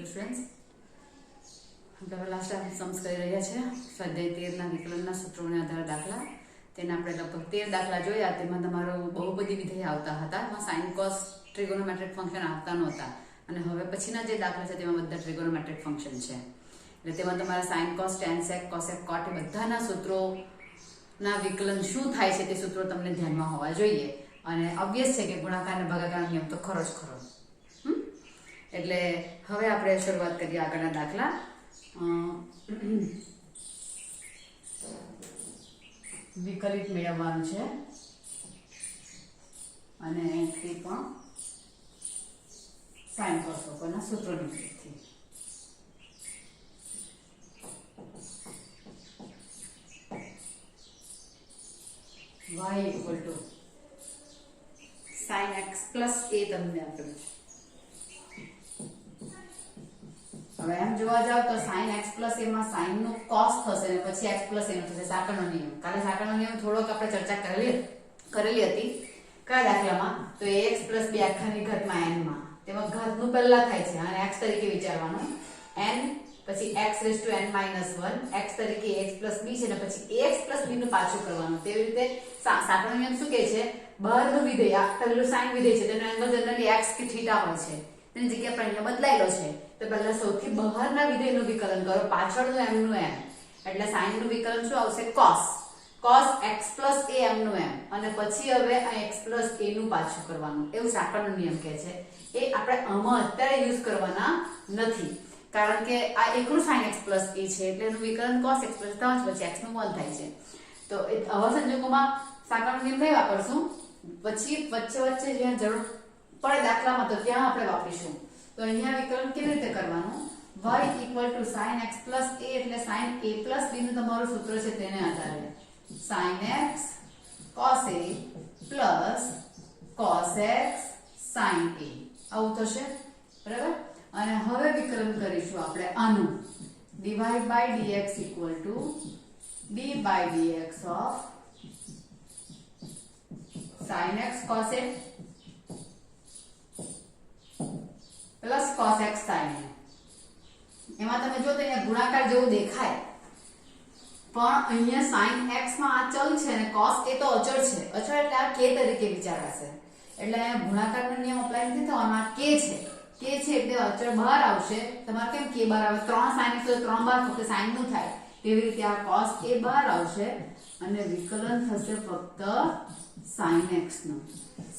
Students આપણે last time Sam's કરી રહ્યા છે સ્વાધ્યાય 13 ના વિકલનના સૂત્રોને આધારે દાખલા. તેના આપણે લગભગ 13 દાખલા જોયા. તેમાં તમારો બહુપદી વિધેય આવતા હતા, એમાં સાઇન કોસ ટ્રિગોનોમેટ્રિક ફંક્શન આવતા નહોતા. અને હવે પછીના જે દાખલા છે તેમાં બધા ટ્રિગોનોમેટ્રિક ફંક્શન છે. એટલે તેમાં તમારા સાઇન કોસ, ટેન સેક, કોસેક, કોટ એ બધાના સૂત્રોના વિકલન શું થાય છે તે સૂત્રો તમને ધ્યાનમાં હોવા જોઈએ. અને ઓબ્વિયસ છે કે ગુણાકાર અને ભાગાકાર નિયમ તો ખરો જ ખરો. એટલે હવે આપણે શરૂઆત કરીએ આગળના દાખલા. વિકલિત મેળવવાનું છે અને તે પણ સાઇન કોસ ના સૂત્રોની મદદથી. y equal to sin x plus a તમને આપેલું છે. હવે એમ જોવા જાવ તો sin x plus a માં sin નો cos થશે અને પછી x plus a નો થશે સાંકળનો નિયમ. કાલે સાંકળનો નિયમ થોડોક આપણે ચર્ચા કરેલી હતી. કયા દાખલામાં? તો ax plus b આખાની ઘાતમાં n માં. તેમાં ઘાતનું પહેલા થાય છે અને x તરીકે વિચારવાનું. n પછી x raised to n minus 1 x તરીકે ax plus b છે ને પછી ax plus b નું પાછું કરવાનું. તેવી રીતે સાંકળનો નિયમ શું કહે છે? બહારનું વિધેય, આ પહેલું sin વિધેય છે તેનો એંગલ જનરલી x કે θ હોય છે. તેની જગ્યા પર અહીંયા બદલાયેલો છે. તો પહેલા સૌથી બહારના વિધેયનું વિકલન કરો, પાછળનું m નું m. એટલે sin નું વિકલન શું આવશે? cos x plus a m નું m. અને પછી હવે આ x plus a નું પાછું કરવાનું. એવું સાંકળનો નિયમ કહે છે. એ આપણે આમાં અત્યારે યુઝ કરવાના નથી, કારણ કે આ એકલું sin x plus a છે એટલે એનું વિકલન cos x plus પછી x નું 1 થાય છે. તો આવા સંજોગોમાં સાંકળનો નિયમ નહીં વાપરશું. પછી વચ્ચે જ્યાં જરૂર પડે દાખલામાં તો ત્યાં આપણે વાપરીશું. તો અહીંયા વિકલન કેવી રીતે કરવાનું? y equal to sin x plus a એટલે sin a plus b નું તમારું સૂત્ર છે તેને આધારે sin x cos a plus cos x sin a આવું થશે, બરાબર? અને હવે વિકલન કરીશું આપણે આનું dy by dx equal to d by dx of sin x cos a plus cos x sin a. એમાં તમે જો તો અહીંયા ગુણાકાર જેવું દેખાય, પણ અહીંયા sin x માં આ ચલ છે અને cos a તો અચળ છે. અચળ એટલે આ k તરીકે વિચારાશે. એટલે અહીંયા ગુણાકારનો નિયમ અપ્લાય નથી થવાનો. આ k છે, એટલે અચળ બહાર આવશે. તમારે કેમ k બહાર આવે? 3 sin x તો 3 બહાર ફક્ત sin નું થાય. તેવી રીતે આ cos a બહાર આવશે અને વિકલન થશે ફક્ત sin x નું.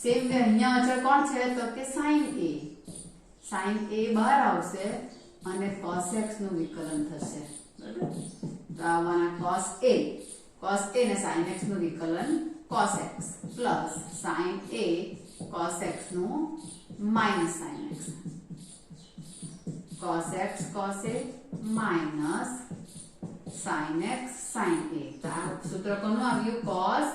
સેમ વે અહીંયા અચળ કોણ છે? તો કે sin a. sin a બહાર આવશે અને cos x નું વિકલન થશે, બરાબર? તો આવવાના cos a ને sin x નું વિકલન cos x plus sin a cos x નું minus sin x. cos x cos a minus sin x sin a. તો આ સૂત્ર કોનું આવ્યું? cos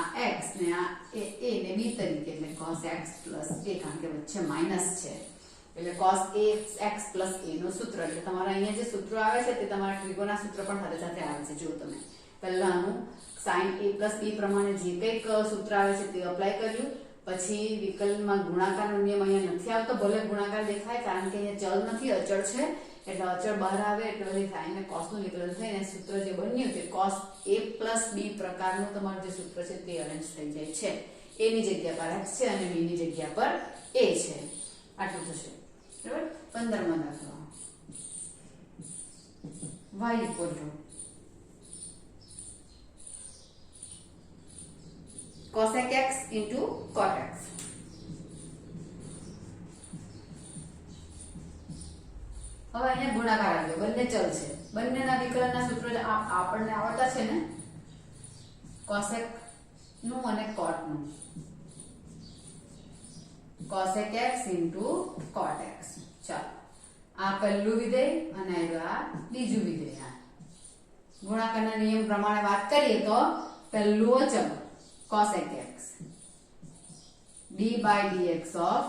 આ x ને આ a ને b તરીકે, એટલે cos x plus a, કારણ કે વચ્ચે માઈનસ છે એટલે cos x plus a નું સૂત્ર. એટલે તમારા અહીંયા જે સૂત્રો આવે છે તે તમારા ટ્રિગોના સૂત્ર પણ સાથે સાથે આવે છે. જો તમે પહેલાનું sin a plus b પ્રમાણે જે કંઈક સૂત્ર આવે છે તે અપ્લાય કર્યું. પછી વિકલનમાં ગુણાકારનો નિયમ અહીંયા નથી આવતો, ભલે ગુણાકાર દેખાય કારણ કે અહીંયા ચલ નથી, અચળ છે. એટલે અચળ બહાર આવે એટલે બધી sin ને cos નું વિકલન થઈને સૂત્ર જે બન્યું તે cos a plus b પ્રકારનું તમારું જે સૂત્ર છે તે અરેન્જ થઈ જાય છે. a ની જગ્યા પર x છે અને b ની જગ્યા પર a છે. આટલું થશે, બરાબર? 15મો દાખલો y equal to cosec x into cot x. હવે અહીંયા ગુણાકાર આવ્યો, બંને ચલ છે. બંનેના વિકલનના સૂત્રો આપણને આવડતા છે ને, cosec નું અને cot નું. cosec x into cot x. ચાલો, આ પહેલું વિધેય અને આ બીજું વિધેય. ગુણાકારના નિયમ પ્રમાણે વાત કરીએ તો પહેલું અચળ cosec x d by dx of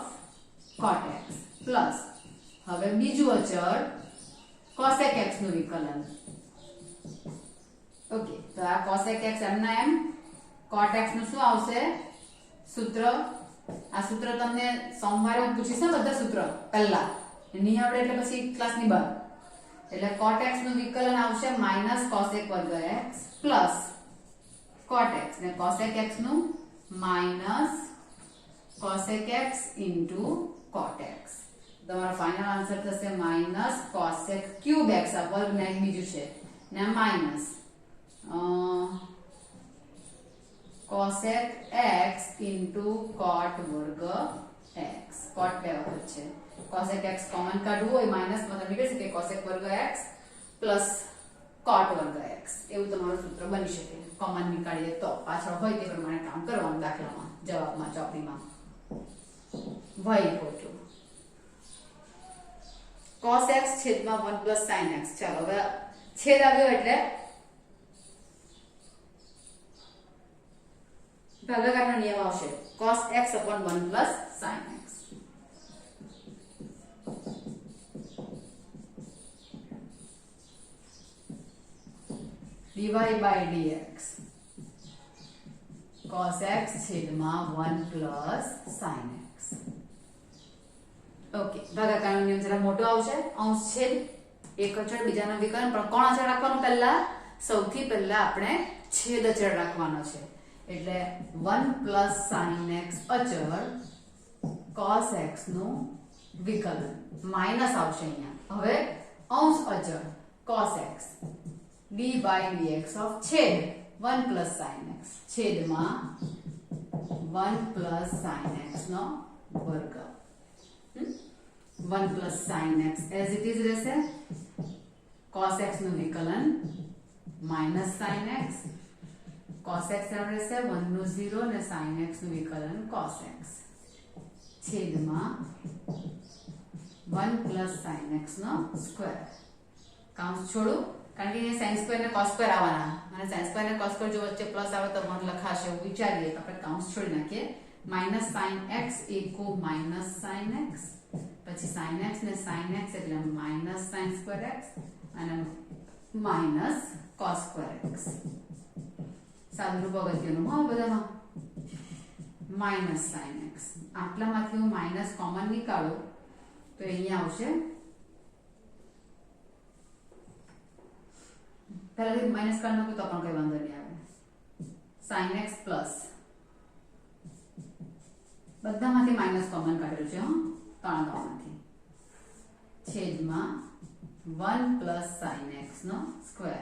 cot x plus હવે બીજું અચળ cosec x નું વિકલન. ઓકે, તો આ cosec x એમના એમ, cot x નું શું આવશે સૂત્ર? આ સૂત્ર તમને સોમવારે હું પૂછીશ ને બધા સૂત્ર પહેલા, નહીં આવડે એટલે પછી ક્લાસની બહાર. એટલે cot x નું વિકલન આવશે માઈનસ cosec વર્ગ x પ્લસ cot x ને cosec x નું minus cosec x into cot x. તમારો ફાઇનલ આન્સર થશે માઈનસ cosec ક્યુબ x આ વર્ગ ને બીજું છે ને minus cosec x into cot વર્ગ x. cot બે વખત છે. cosec x કોમન કાઢવું હોય માઈનસ માં તમે નીકળી શકે cosec વર્ગ x પ્લસ cot વર્ગ x એવું તમારું સૂત્ર બની શકે. કોમન નીકાળીએ તો પાછળ હોય તે પ્રમાણે કામ કરવાનું દાખલામાં જવાબમાં ચોપડીમાં. y equal to cos x છેદમાં 1 plus sin x. ચાલો હવે છેદ આવ્યો એટલે ભાગાકારનો નિયમ આવશે cos x upon 1 plus sin x. dy by dx cos x છેદમાં 1 plus sin x. ઓકે, ભાગાકારનો નિયમ જરા મોટો આવશે. અંશ છેદ એક અચળ બીજાનો વિકલન. પણ કોણ અચળ રાખવાનું? પહેલા સૌથી પહેલા આપણે છેદ અચળ રાખવાનો છે. એટલે 1 plus sin x અચળ cos x નું વિકલન માઈનસ આવશે અહીંયા. હવે અંશ અચળ cos x d by dx of છેદ 1 plus sin x છેદમાં 1 plus sin x નો વર્ગ. 1 plus sin x as it is રહેશે. cos x નું વિકલન minus sin x cos x રહેશે 1 નું 0 ને sin x નું વિકલન cos x છેદમાં 1 plus sin x નો સ્ક્વેર. કાઉન્સ છોડું કારણ કે sin સ્ક્વેર ને cos સ્ક્વેર આવવાના અને sin સ્ક્વેર ને cos સ્ક્વેર જો વચ્ચે પ્લસ આવે તો 1 લખાશે એવું વિચારીએ તો આપણે કાઉન્સ છોડી નાખીએ. minus sin x equal minus sin x પછી sin x ને sin x એટલે minus sin square x અને minus cos square x. સાદું રૂપ અગત્યનું હા બધામાં. minus sin x આટલામાંથી હું માઈનસ કોમન નીકાળું તો અહીંયા આવશે પહેલાથી માઈનસ કાઢ નાખું તો પણ કઈ વાંધો નહીં આવે. sin x પ્લસ બધામાંથી માઈનસ કોમન કાઢ્યું છે. ત્રણમાંથી છેદમાં 1 plus sin x નો સ્ક્વેર.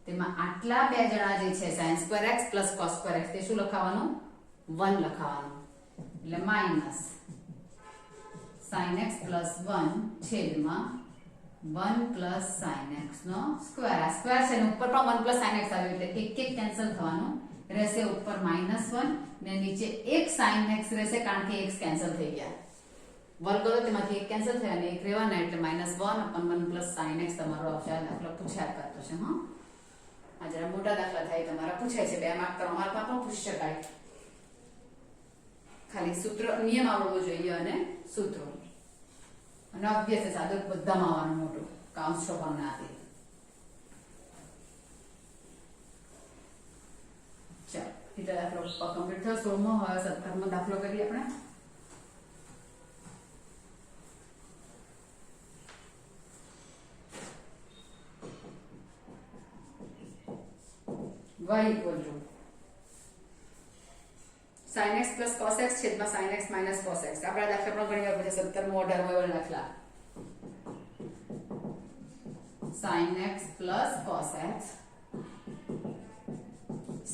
તેમાં આટલા બે જણા જે છે sin square x plus cos square x તે શું લખાવાનું? 1 લખાવાનું. એટલે માઈનસ sin x plus 1 છેદમાં 1 plus sin x નો સ્ક્વેર. આ સ્ક્વેર છે ને ઉપર પણ 1 plus sin x આવ્યું એટલે એક એક કેન્સલ થવાનું રહેશે. ઉપર -1 ને નીચે એક sin x રહેશે કારણ કે x કેન્સલ થઈ ગયા. વર્ગ કરો તેમાંથી એક કેન્સલ થયા અને એક રહેવાના એટલે -1/1 plus sin x તમારો આવશે. આ દાખલો પૂછાયા કરતો છે. હા, આ જરા મોટા દાખલા થાય તમારા પૂછાય છે. 2 માર્ક 3 માર્કમાં પણ પૂછી શકાય. ખાલી સૂત્ર નિયમ આવડવો જોઈએ અને સૂત્રો અને અભ્યાસ સાદું બધામાં આવવાનું મોટું કાઉન્સ છોડવાના આપી. ચાલો એટલે દાખલો કમ્પ્લીટ થયો. 16મો હવે 17મો દાખલો કરીએ આપણે. y equal to sin x plus cos x છેદમાં sin x minus cos x. આપણા દાખલા પણ ઘણી વાર પછી 17મો 18મો એવા દાખલા. sin x plus cos x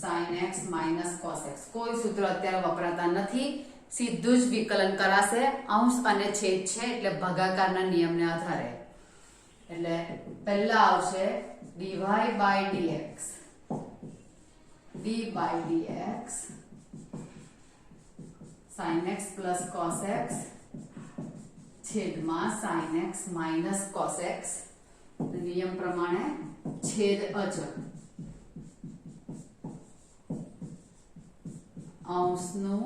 sin x minus cos x. કોઈ સૂત્ર અત્યારે વપરાતા નથી. સીધું જ વિકલન કરાશે. અંશ અને છેદ છે એટલે ભાગાકારના નિયમને આધારે. એટલે પહેલા આવશે dy by dx d by dx sin x plus cos x છેદમાં sin x minus cos x. નિયમ પ્રમાણે છેદ અચળ અંશનું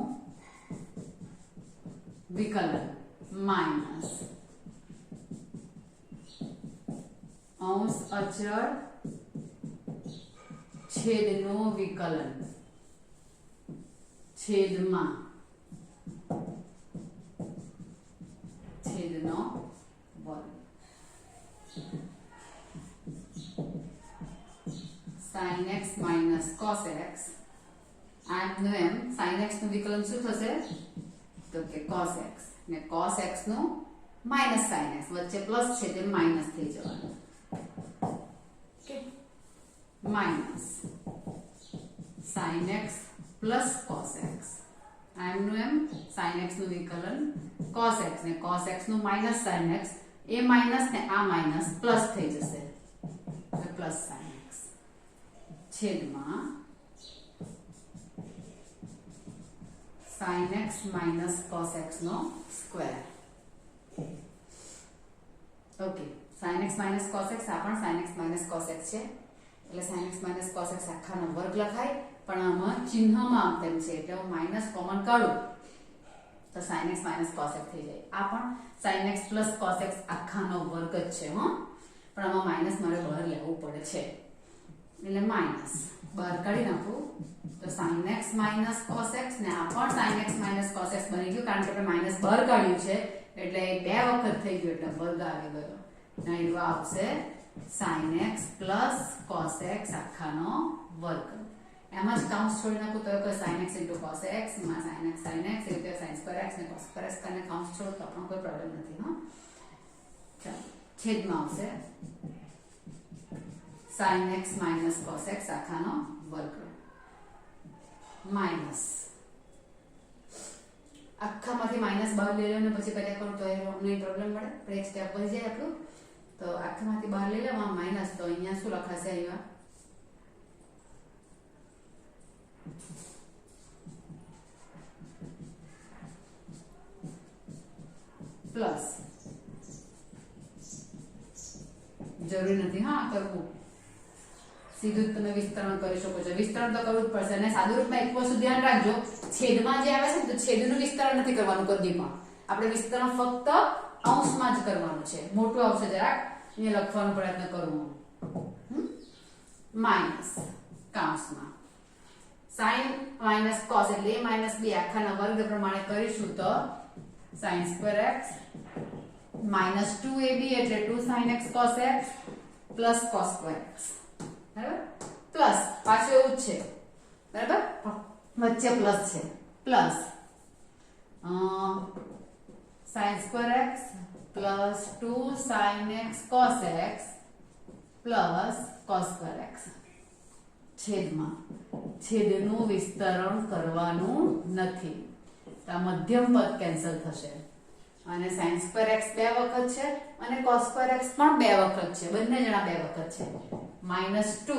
વિકલન માઈનસ અંશ અચળ છેદનું વિકલન છેદમાં છેદનો વર્ગ. sin x minus cos x આનું એમ sin x નું વિકલન શું થશે તો કે cos x ને cos x નું minus sin x વચ્ચે પ્લસ છે તે માઈનસ થઈ જવાનું okay minus sin x plus cos x આનું એમ sin x નું વિકલન cos x ને cos x નું minus sin x એ માઈનસ ને આ માઈનસ પ્લસ થઈ જશે એટલે પ્લસ sin x છેદમાં sin x minus cos x નો square okay sin x minus cos x આ પણ sin x minus cos x છે એટલે sin x minus cos x આખાનો વર્ગ લખાય પણ આમાં ચિહ્નમાં તેમ છે એટલે હું માઈનસ કોમન કાઢું તો sin x minus cos x થઈ જાય આ પણ sin x plus cos x આખાનો વર્ગ જ છે હો પણ આમાં માઈનસ મારે બહાર લેવું પડે છે એટલે માઈનસ બહાર કાઢી નાખું તો sin x minus cos x ને આ પણ sin x minus cos x બની ગયું કારણ કે આપણે માઈનસ બહાર કાઢ્યું છે એટલે બે વખત થઈ ગયું એટલે વર્ગ આવી ગયો નહીં આવશે sin x plus cos x આખાનો વર્ગ એમ જ કાઉન્સ છોડી નાખું તો કે sin x into cos x માં sin x એટલે sin square x ને cos square x કરીને કાઉન્સ છોડો તો આપણો કોઈ પ્રોબ્લેમ નથી હા ચાલો છેદમાં આવશે sin x minus cos x આખાનો વર્ગ માઈનસ આખામાંથી માઈનસ બહાર લઈ લો ને પછી કર્યા કરું તો નહીં પ્રોબ્લેમ પડે પણ એક સ્ટેપ વધી જાય આપણું તો આખામાંથી બહાર લઈ લેવા માઈનસ તો અહીંયા શું લખાશે અહીંયા પ્લસ જરૂરી નથી હા કરવું સીધું તમે વિસ્તરણ કરી શકો છો વિસ્તરણ તો કરવું જ પડશે અને સાદુરૂપમાં એક વસ્તુ ધ્યાન રાખજો છેદમાં જે આવે છે ને તો છેદનું વિસ્તરણ નથી કરવાનું કદીમાં આપણે વિસ્તરણ ફક્ત અંશમાં જ કરવાનું છે મોટું આવશે જરાક અહીંયા લખવાનો પ્રયત્ન કરવો માઈનસ કાઉન્સમાં sin minus cos એટલે a minus b આખાના વર્ગ પ્રમાણે કરીશું તો sin square x minus 2ab એટલે 2 sin x cos x plus cos square x બરાબર પ્લસ પાછું એવું જ છે બરાબર વચ્ચે પ્લસ છે plus sin square x plus 2 sin x cos x plus cos square x છેદમાં છેદનું વિસ્તરણ કરવાનું નથી તો મધ્યમ પદ કેન્સલ થશે અને sin square x બે વખત છે અને cos square x પણ બે વખત છે બંને જણા બે વખત છે -2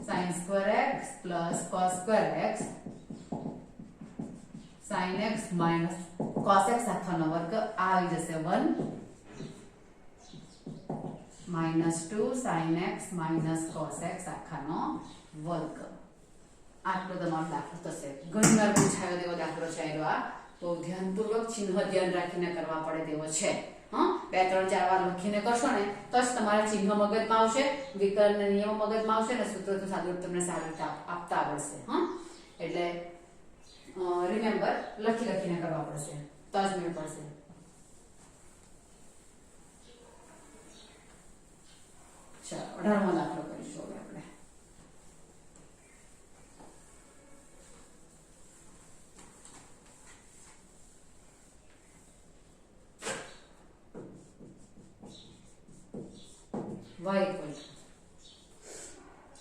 sin square x plus cos square x sin x minus cos x આખાનો વર્ગ આવી જશે 1 -2 sin x minus cos x આખાનો વર્ગ આટલો તમારો દાખલો થશે ઘણી વાર પૂછાયો તેવો દાખલો છે આ તો ધ્યાનપૂર્વક ચિહ્ન ધ્યાન રાખીને કરવા પડે તેવો છે હા 2 3 4 વાર લખીને કરશો ને તો જ તમારા ચિહ્ન મગજમાં આવશે વિકલનના નિયમો મગજમાં આવશે અને સૂત્રો તો સાદુરૂપ તમને સારી રીતે આપતા આવડશે હા એટલે રિમેમ્બર લખીને કરવા પડશે તો જ મેળ પડશે ચાલો 18મો દાખલો કરીશું હવે આપણે y equal to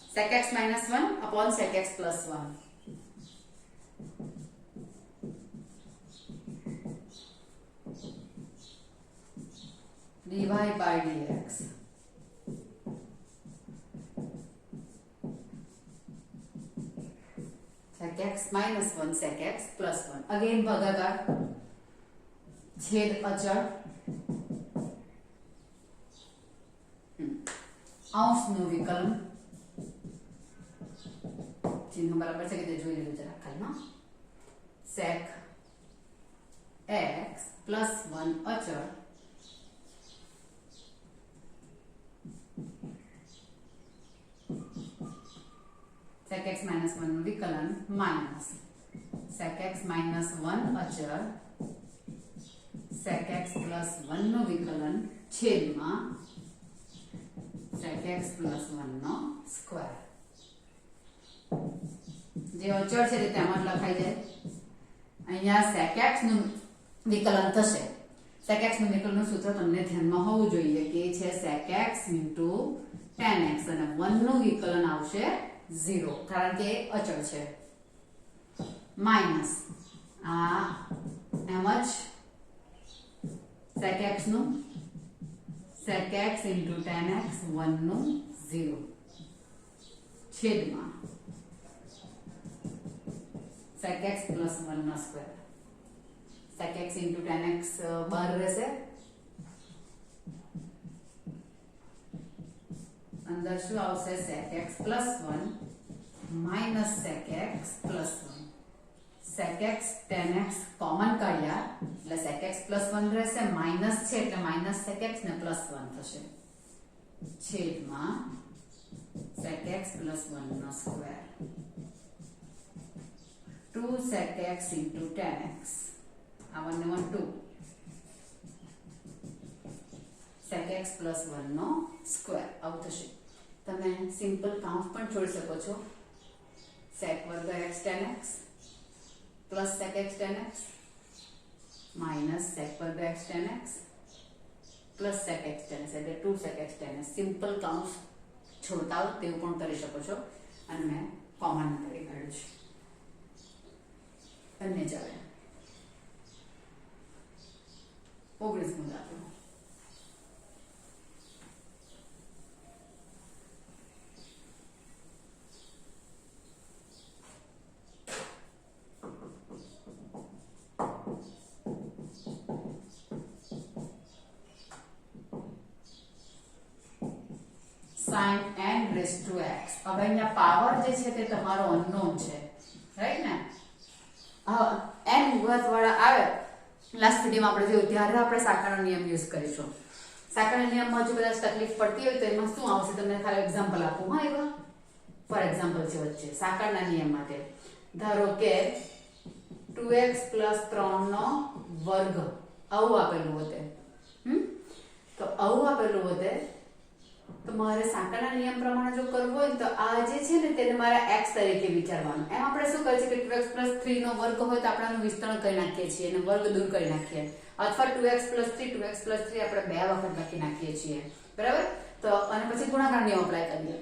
sec x minus 1 upon sec x plus 1 dy by dx sec x minus 1 sec x plus 1 again ભાગાકાર છેદ અચળ અંશનું વિકલન ચિહ્ન બરાબર છે કે જોઈ લેજો જરા ખાલી હા sec x plus 1 અચળ sec x minus 1 નું વિકલન માઇનસ sec x minus 1 અચળ sec x plus 1 નું વિકલન છેદમાં sec x plus 1 નો સ્ક્વેર. જે અચળ છે તે તેમાં જ લખાઈ જાય. અહીંયા sec x નું વિકલન થશે. sec x નું વિકલનનું સૂત્ર તમને ધ્યાનમાં હોવું જોઈએ કે છે sec x * tan x અને 1 નું વિકલન આવશે 0 કારણ કે અચળ છે. માઈનસ આ એમ જ sec x નું sec x * tan x 1 નું 0 છેદમાં sec x plus 1 નો square. sec x * tan x બહાર રહેશે, અંદર શું આવશે sec x plus 1 minus sec x plus 1. sec x tan x common કાઢ્યા એટલે sec x plus 1 રહેશે, માઈનસ છે એટલે માઈનસ sec x ને plus 1 થશે છેદમાં sec x plus 1 નો square. 2 sec x * tan x. આ 1 ને 1 2 sec x plus 1 નો સ્ક્વેર આવું થશે. તમે સિમ્પલ કાઉન્ટ પણ છોડી શકો છો. sec વર્ગ x tan x plus sec x tan x minus sec વર્ગ x tan x plus sec x tan x એટલે 2 sec x tan x. Simple count છોડતા હો તેવું પણ કરી શકો છો અને મેં કોમન કરી કાઢ્યું છે. બંને ચાલે. 19 દાખલો. sin n raised to x. હવે અહીંયા પાવર જે છે તે તમારો અનનોન છે, રાઈટ ને? n ઘાત વાળા આવે લાસ્ટ વિડિયોમાં આપણે જોયું ત્યારે આપણે સાંકળનો નિયમ યુઝ કરીશું. સાંકળના નિયમમાં જો કદાચ તકલીફ પડતી હોય તો એમાં શું આવશે તમને ખાલી એક્ઝામ્પલ આપું. હા, એવા ફોર એક્ઝામ્પલ છે વચ્ચે સાંકળના નિયમ માટે. ધારો કે 2x + 3 નો વર્ગ આવું આપેલું હોતે, તો આવું આપેલું હોતે તો મારે સાંકળના નિયમ પ્રમાણે જો કરવું હોય તો આ જે છે ને તેને મારે x તરીકે વિચારવાનું. એમ આપણે શું કરીએ છીએ કે 2x + 3 નો વર્ગ હોય તો આપણે આનું વિસ્તરણ કરી નાખીએ છીએ અને વર્ગ દૂર કરી નાખીએ, અથવા 2x + 3 2x + 3 આપણે બે વખત લખી નાખીએ છીએ, બરાબર? તો અને પછી ગુણાકાર નિયમ એપ્લાય કરીએ.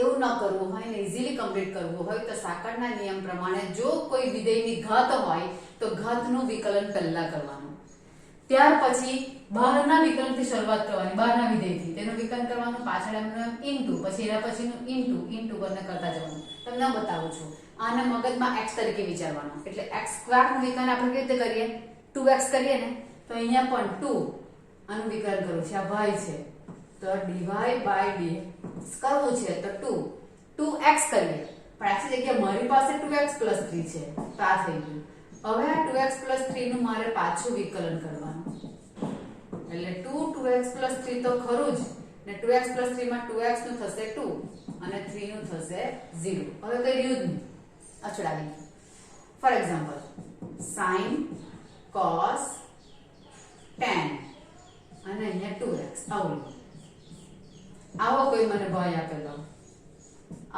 એવું ન કરવું હોય ને ઇઝીલી કમ્પ્લીટ કરવું હોય તો સાંકળના નિયમ પ્રમાણે જો કોઈ વિધેયની ઘાત હોય તો ઘાતનું વિકલન પહેલા કરવાનું, ત્યાર પછી બહારના વિકલનથી શરૂઆત કરવાની, બહારના વિધેયથી તેનું વિકલન કરવાનું, પાછળ એમનું ઇન્ટુ, પછી એના પછીનું ઇન્ટુ કરીને કરતા જવાનું. તમને બતાવું છું. આને મગજમાં x તરીકે વિચારવાનું. એટલે x² નું વિકલન આપણે કેવી રીતે કરીએ? 2x કરીએ ને તો અહીંયા પણ 2 આનું વિકલન કરવું છે, આ y છે તો dy/dx કરવું છે તો 2x કરીએ, પણ x ની જગ્યાએ મારી પાસે 2x + 3 છે તો આ થઈ ગયું. હવે આ 2x + 3 નું મારે પાછું વિકલન કરવાનું, એટલે 2x + 3 તો ખરું જ ને 2x + 3 માં 2x નું થશે 2 અને 3 નું થશે 0. હવે કઈ રહ્યું જ નહીં, અચળાવી ગયું. For example sin cos tan અને અહીંયા 2x આવો કોઈ મને ભય આપેલો,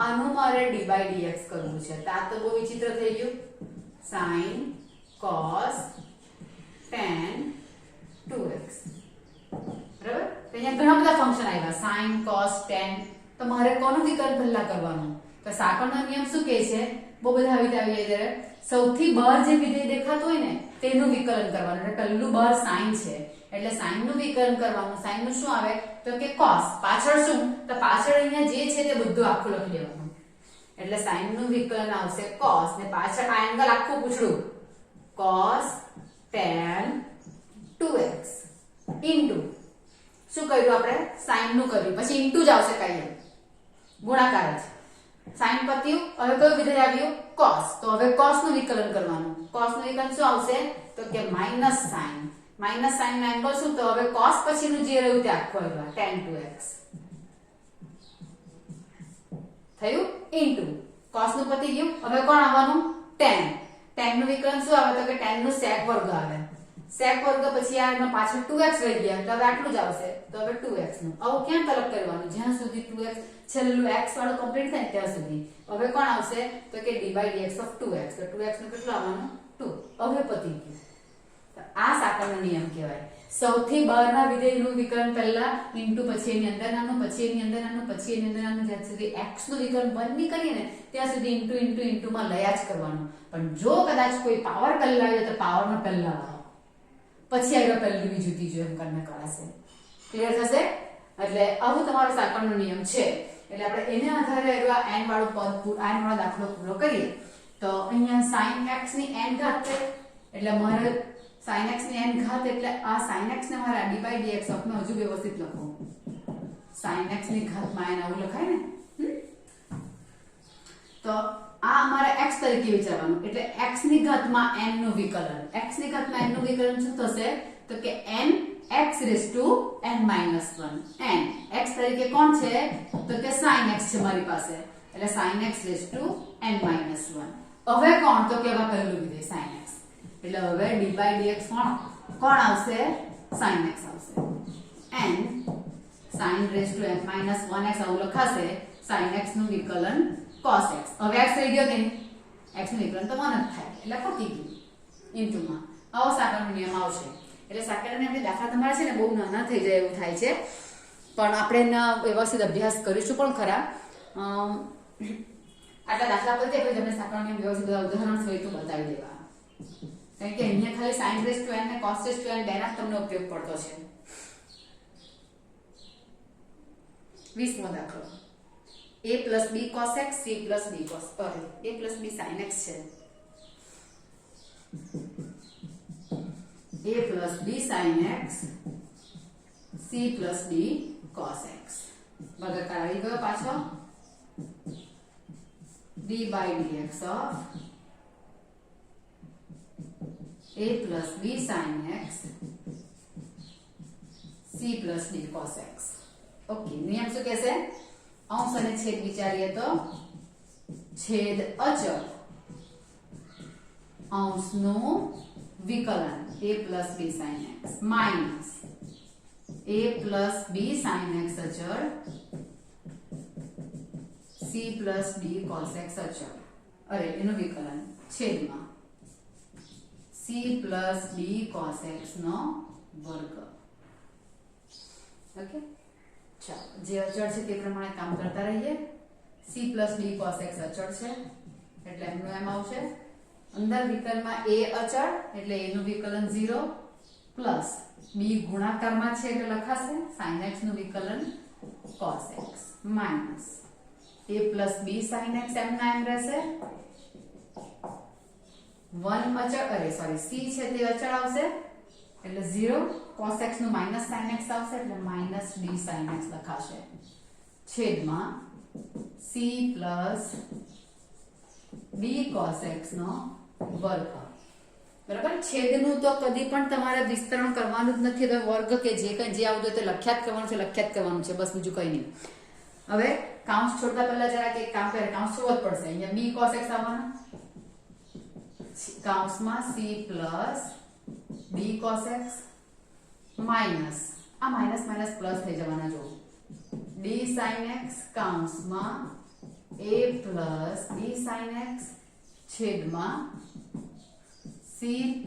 આનું મારે d/dx કરવું છે તો આ તો બહુ વિચિત્ર થઈ ગયું. sin cos tan 2x, બરાબર? તો અહીંયા ઘણા બધા ફંક્શન આવ્યા, sin cos tan. તો મારે કોનું વિકલન પહેલા કરવાનું? તો સાંકળનો નિયમ શું કહે છે? બહુ બધા આવી જાય ત્યારે સૌથી બહાર જે વિધેય દેખાતું હોય ને તેનું વિકલન કરવાનું. એટલે પહેલું બહાર sin છે એટલે sin નું વિકલન કરવાનું. sin નું શું આવે તો કે cos, પાછળ શું તો પાછળ અહીંયા જે છે તે બધું આખું લખી દેવાનું. એટલે sin નું વિકલન આવશે cos ને પાછળ આ એંગલ આખું પૂછડું cos tan 2x ઇન્ટુ શું કર્યું આપણે? sin નું કર્યું, પછી ઇન્ટુ જ આવશે, કાંઈ ગુણાકાર જ. sin પત્યું, હવે કયું વિધેય આવ્યું? cos. તો હવે cos નું વિકલન કરવાનું. cos નું વિકલન શું આવશે તો કે માઈનસ sin. માઈનસ sin નો એંગલ શું? તો હવે cos પછીનું જે રહ્યું તે આખું આવ્યું tan 2x થયું ઇન્ટુ cos નું પતી ગયું. હવે કોણ આવવાનું? tan. tan નું વિકલન શું આવે તો કે tan નું sec વર્ગ આવે. sec વર્ગ પછી આનો પાછળ 2x રહી ગયા તો હવે આટલું જ આવશે તો હવે 2x નું આવું ક્યાં તલબ કરવાનું જ્યાં સુધી 2x છેલ્લું x વાળું કમ્પ્લીટ થાય ત્યાં સુધી હવે કોણ આવશે તો કે d/dx of 2x તો 2x નું કેટલું આવવાનું 2 હવે પતી ગયું તો આ સાંકળનો નિયમ કહેવાય સૌથી બહારના વિધેયનું વિકલન પહેલા ઇન્ટુ પછી એની અંદર નાનું પછી એની અંદર નાનું પછી એની અંદર નાનું જ્યાં સુધી x નું વિકલન 1 ની કરીએ ને ત્યાં સુધી ઇન્ટુ ઇન્ટુ ઇન્ટુ માં લયા જ કરવાનું પણ જો કદાચ કોઈ પાવર પહેલા આવે તો પાવરમાં પહેલા લાવો પછી આગળ પહેલું બીજું ત્રીજું એમ કરીને કરાશે ક્લિયર થશે એટલે આવું તમારો સાંકળનો નિયમ છે એટલે આપણે એને આધારે એવા n વાળું પદ n વાળો દાખલો પૂરો કરીએ તો અહીંયા sin x ની n ઘાત છે એટલે મારે sin x ની n ઘાત એટલે આ sin x ને મારે d/dx of ને હજુ વ્યવસ્થિત લખો sin x ની ઘાત માં n આવું લખાય ને તો આ અમારે x તરીકે વિચારવાનું એટલે x ની ઘાતમાં n નું વિકલન x ની ઘાતમાં n નું વિકલન શું થશે તો કે n x raised to n minus 1 n x તરીકે કોણ છે તો કે sin x છે મારી પાસે એટલે sin x raised to n minus 1 હવે કોણ તો કે હવે પહેલું વિધેય sin x એટલે હવે d/dx કોણ આવશે sin x આવશે n sin raised to n minus 1x આવું લખાશે sin x નું વિકલન cos x હવે x રહી ગયો કે નહીં x નું વિકલન તો 1 જ થાય એટલે પતી ગયું ઇન્ટુ માં આવો સાંકળનો નિયમ આવશે એટલે સાંકળના નિયમથી દાખલા તમારા છે ને બહુ નાના થઈ જાય એવું થાય છે પણ આપણે એના વ્યવસ્થિત અભ્યાસ કરીશું પણ ખરા આટલા દાખલા પરથી આપણે તમને સાંકળનો નિયમ વ્યવસ્થિત ઉદાહરણ સહિત બતાવી દેવા કારણ કે અહીંયા ખાલી sin raised to n ને cos raised to n બેના તમને ઉપયોગ પડતો છે 20મો દાખલો a plus b cos x c plus b cos a plus b sin x છે a plus b sin x c plus d cos x ભાગાકાર આવી ગયો પાછો d/dx of a plus b sin x c plus d cos x okay નિયમ શું કહે છે અંશ અને છેદ વિચારીએ તો છેદ અચળ અંશનું વિકલન a plus b sin x minus a plus b sin x અચળ c plus d cos x અચળ અરે એનું વિકલન છેદમાં c plus d cos x નો વર્ગ ઓકે ચાલો જે અચળ છે તે પ્રમાણે કામ કરતા રહીએ c plus d cos x અચળ છે એટલે એમનું એમ આવશે અંદર વિકલનમાં a અચળ એટલે a નું વિકલન 0 પ્લસ b ગુણાકારમાં છે એટલે લખાશે sin x નું વિકલન cos x minus a plus b sin x એમના એમ રહેશે 1 અચળ અરે સોરી c છે તે અચળ આવશે એટલે 0 cos x નું માઈનસ sin x આવશે એટલે માઈનસ d sin x લખાશે છેદમાં c plus d cos x નો વર્ગ બરાબર છેદનું તો કદી પણ તમારે વિસ્તરણ કરવાનું જ નથી તો વર્ગ કે જે કંઈ જે આવતું તે લખ્યાત કરવાનું છે બસ બીજું કંઈ નહીં હવે કાઉન્સ છોડતા પહેલા જરા એક કામ કરે કાઉન્સ છોડવો જ પડશે અહીંયા b cos x આવવાનું કાઉન્સમાં c plus d cos x minus આ માઈનસ માઈનસ પ્લસ થઈ જવાના જો d sin x કાઉન્સમાં a plus d sin x છેદમાં c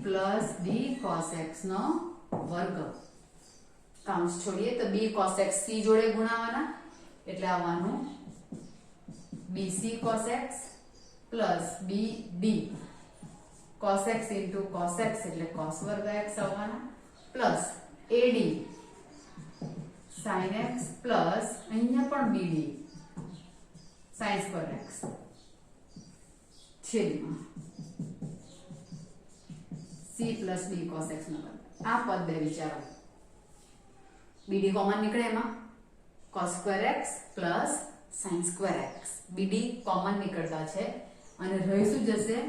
plus d cos x નો વર્ગ કાઉન્સ છોડીએ તો b cos x c જોડે ગુણાવાના એટલે આવવાનું bc cos x plus bd cos x into cos x એટલે cos વર્ગ x આવવાના plus ad sin x plus અહીંયા પણ bd sin square x છેદમાં c plus d cos x નો વર્ગ આ પદ બે વિચારો bd કોમન નીકળે એમાં cos square x plus sin square x bd common નીકળતા છે અને રહી શું જશે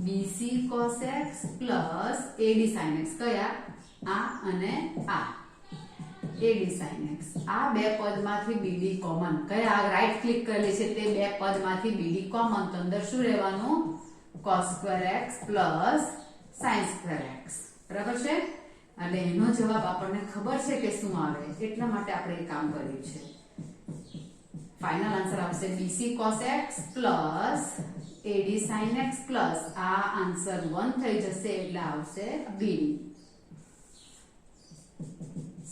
bc cos x plus ad sin x કયા આ અને આ ad sin x આ બે પદમાંથી bd કોમન કયા રાઈટ ક્લિક કરેલી છે તે બે પદમાંથી bd કોમન તો અંદર શું રહેવાનું cos square x plus sin square x બરાબર છે. અને એનો જવાબ આપણને ખબર છે કે શું આવે, એટલા માટે આપણે એ કામ કર્યું છે. ફાઇનલ આન્સર આવશે BC cos x plus AD sin x plus આ આન્સર 1 થઈ જશે એટલે આવશે BD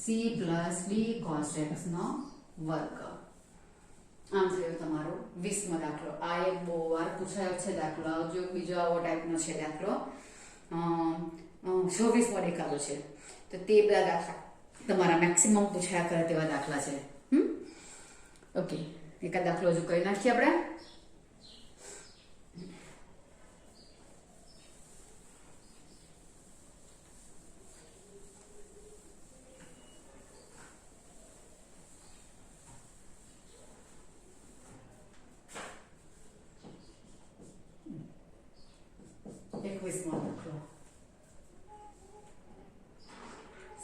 C plus D cos x નો વર્ગ. આમ થયો તમારો 20મો દાખલો. આ એક બહુ વાર પૂછાયો છે દાખલો. જો બીજો આવો ટાઈપનો છે દાખલો 26મો દેખાતો છે. તો તે બધા દાખલા તમારા મેક્સિમમ પૂછાયા કરે તેવા દાખલા છે. ઓકે, એકાદ દાખલો હજુ કરી નાખીએ આપણે.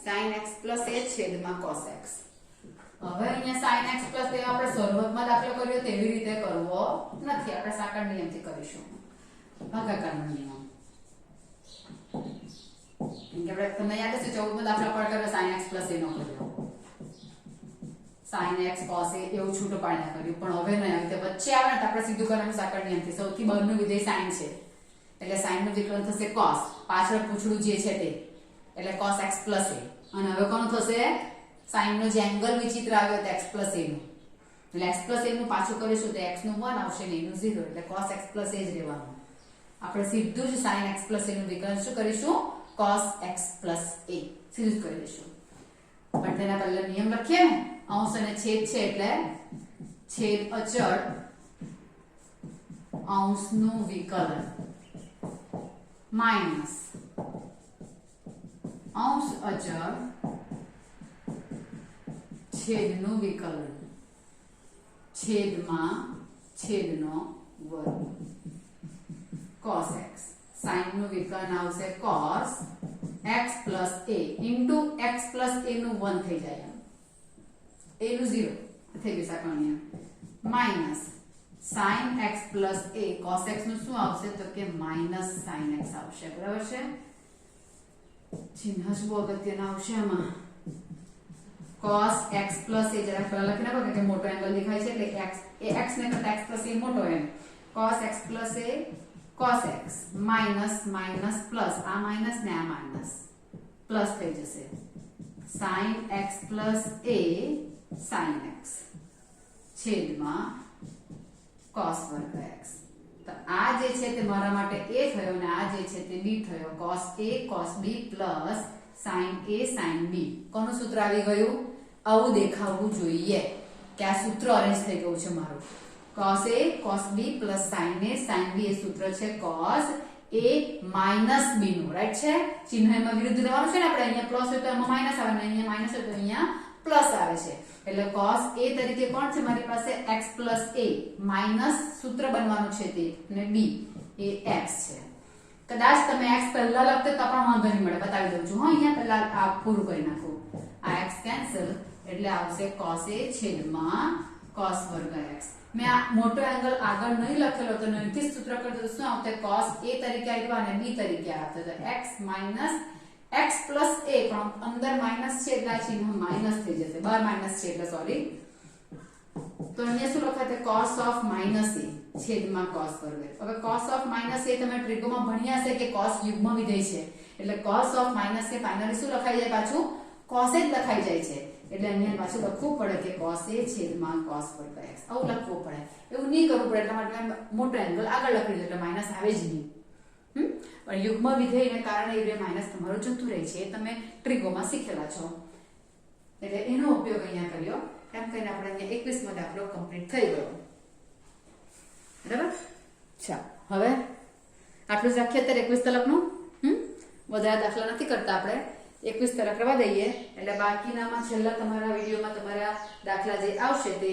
sin x plus a છેદમાં cos x. હવે અહીંયા sin x plus a આપણે શરૂઆતમાં દાખલો કર્યો તેવી રીતે કરવો નથી. આપણે સાંકળ નિયમથી કરીશું, ભાગાકારનો નિયમ. આપણે તમને યાદ હશે 14મો દાખલો પર કર્યો sin x plus a નો કર્યો. sin x cos a એવું છૂટું પાડીને કર્યું. પણ હવે નહીં, આવી રીતે વચ્ચે આવે ને તો આપણે સીધું કરવાનું સાંકળ નિયમથી. સૌથી બહારનું વિધેય sin છે એટલે sin નું વિકલન થશે cos, પાછળ પૂછડું જે છે તે એટલે cos x plus a. અને હવે કોણ થશે? sin નો જે એંગલ વિચિત્ર આવ્યો તો x plus a નું, એટલે x plus a નું પાછું કરીશું તો x નું 1 આવશે ને a નું 0 એટલે cos x plus a જ રહેવાનું. આપણે સીધું જ sin x plus a નું વિકલન શું કરીશું? cos x plus a સીધું જ કરી દઈશું. પણ તેના પહેલા નિયમ લખીએ ને, અંશ અને છેદ છે એટલે છેદ અચળ અંશનું વિકલન માઈનસ અંશ અચળ છેદનું વિકલન છેદમાં છેદનો વર્ગ cos x. sin નું વિકલન આવશે cos x plus a into x plus a નું 1 થઈ જાય, a નું 0 થઈ ગયું સાકળણીય, minus sin x plus a. cos x નું શું આવશે તો કે માઈનસ sin x આવશે. બરાબર છે. ચિહ્ન જ બહુ અગત્યના આવશે આમાં. cos x plus a જરા પહેલા લખી નાખો કે મોટો એંગલ દેખાય છે એટલે x એ x ને કરતા x plus a મોટો એમ. cos x plus a cos x minus minus plus, આ માઈનસ ને આ માઈનસ પ્લસ થઈ જશે sin x plus a sin x છેદમાં cos વર્ગ x. તો આ જે છે તે મારા માટે a થયો અને આ જે છે તે b થયો. cos a cos b plus sin a sin b. કોનું સૂત્ર આવી ગયું? આવું દેખાવું જોઈએ કે આ સૂત્ર અરેન્જ થઈ ગયું છે મારું. cos a cos b plus sin a sin b એ સૂત્ર છે cos a minus b નું. રાઈટ છે. ચિહ્ન એમાં વિરુદ્ધ લેવાનું છે ને આપણે. અહીંયા પ્લસ હોય તો એમાં માઈનસ આવે ને અહીંયા માઈનસ હોય તો અહીંયા પ્લસ આવે છે. એટલે cos a તરીકે કોણ છે મારી પાસે? x plus a માઈનસ સૂત્ર બનવાનું છે તે, અને b એ x છે. કદાચ તમે x પહેલા લખતે તો પણ વાંધો નહીં મળે, બતાવી દઉં છું. અહીંયા પહેલા આ પૂરું કરી નાખું. આ x કેન્સલ એટલે આવશે cos a છેદમાં cos વર્ગ x. મેં આ મોટો એંગલ આગળ નહીં લખેલો તો નહીંથી સૂત્ર કરતો તો શું આવશે? cos a તરીકે આવ્યો અને b તરીકે આવશે તો x minus x plus a. પણ અંદર માઈનસ છે એટલે આ ચિહ્ન માઈનસ થઈ જશે, બહાર માઈનસ છે એટલે સોરી. તો અહીંયા શું લખાય? cos of minus a છેદમાં cos વર્ગ. હવે cos of minus a તમે ટ્રિગોમાં ભણ્યા હશે કે cos યુગ્મ વિધેય છે એટલે cos of minus a finally શું લખાઈ જાય? પાછું cos જ લખાઈ જાય છે. એટલે અહીંયા પાછું લખવું પડે કે cos a છેદમાં cos વર્ગ x. આવું લખવું પડે. એવું નહીં કરવું પડે એટલા માટે મોટો એંગલ આગળ લખી દીધો એટલે માઈનસ આવે જ નહીં. પણ યુગ્મ વિધેયને કારણે એ માઈનસ તમારો જતું રહે છે, એ તમે ટ્રિગોમાં શીખેલા છો એટલે એનો ઉપયોગ અહીંયા કર્યો. એમ કહીને આપણે અહીંયા 21મો દાખલો કમ્પ્લીટ થઈ ગયો. બરાબર. ચાલો હવે આટલું જ રાખીએ અત્યારે 21 તરફનું. વધારે દાખલા નથી કરતા આપણે, 21 તરફ રવા દઈએ એટલે બાકીનામાં છેલ્લા તમારા વિડીયોમાં તમારા દાખલા જે આવશે તે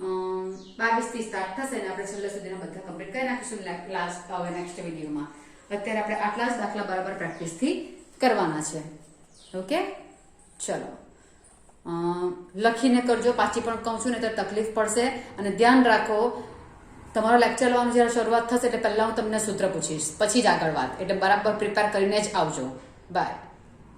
22 થી સ્ટાર્ટ થશે ને આપણે છેલ્લા સુધીના બધા કમ્પ્લીટ કરી નાખીશું લાસ્ટ હવે નેક્સ્ટ વિડીયોમાં. અત્યારે આપણે આટલા જ દાખલા બરાબર પ્રેક્ટિસથી કરવાના છે. ઓકે ચલો લખીને કરજો, પાછી પણ કહું છું ને તો તકલીફ પડશે. અને ધ્યાન રાખો તમારો લેક્ચર લેવાનું જ્યારે શરૂઆત થશે એટલે પહેલા હું તમને સૂત્ર પૂછીશ, પછી જ આગળ વાત, એટલે બરાબર પ્રિપેર કરીને જ આવજો. બાય.